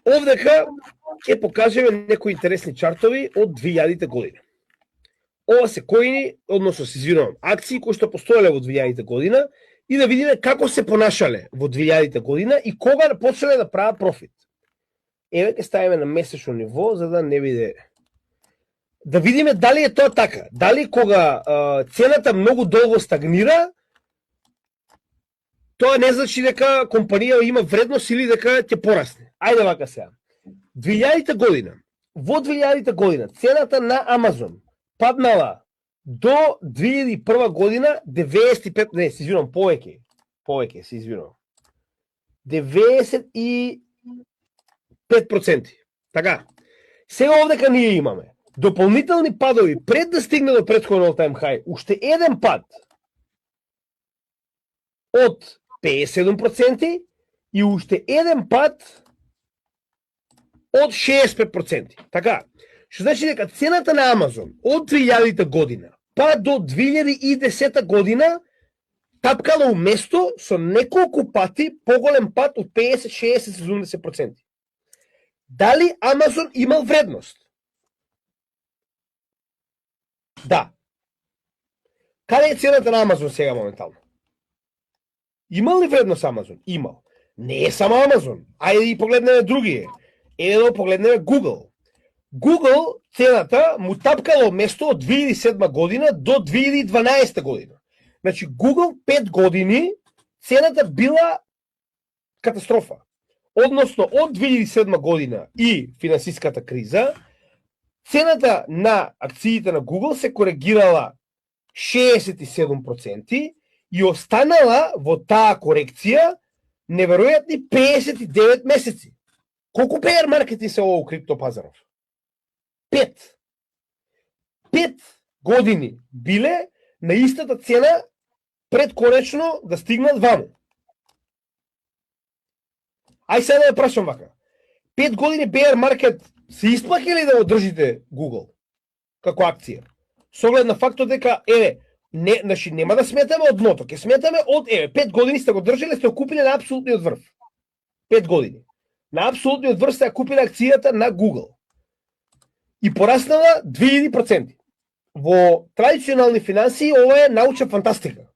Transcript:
Овдека ќе покажеме некои интересни чартови од 2000 година. Ова се коини, односно се извинувам, акции кои што постоеле во 2000 година и да видиме како се понашале во 2000 година и кога почнале да прават профит. Еве ќе ставиме на месечно ниво за да не биде. Да видиме дали е тоа така. Дали кога цената многу долго стагнира, тоа не значи дека компанија има вредност или дека ќе порасне. Ајде вака сега. 2000 година. Во 2000 година цената на Амазон паднала до 2001 година 95, не, се извинувам, повеќе, се извинувам. 95%. Така. Сега овдека ние имаме дополнителни падови пред да стигне до претходен all-time high. Уште еден пад од 57% и уште еден пад од 65%. Така, што значи дека цената на Амазон од 2000 година па до 2010 година тапкала уместо со неколку пати поголем пат од 50, 60, 70%. Дали Амазон имал вредност? Да. Каде е цената на Амазон сега моментално? Имал ли вредност Амазон? Имал. Не е само Амазон. Ајде и погледнеме други. Еве да погледнеме Google. Google цената му тапкало место од 2007 година до 2012 година. Значи Google 5 години цената била катастрофа. Односно од 2007 година и финансиската криза, цената на акциите на Google се коригирала 67% и останала во таа корекција неверојатни 59 месеци. Колку bear маркети се ово криптопазаров? 5 години биле на истата цена пред конечно да стигнат ваму. Ај сега да ја прашам вака. 5 години bear маркет се исплаќа ли да одржите Google како акција? Со оглед на фактот дека не, значи нема да сметаме од дното, ќе сметаме од 5 години сте го држале, сте го купиле на апсолутниот врв. 5 години. На апсолутниот врв сте ја купиле акцијата на Google. И пораснала 2000%. Во традиционални финансии ова е научна фантастика.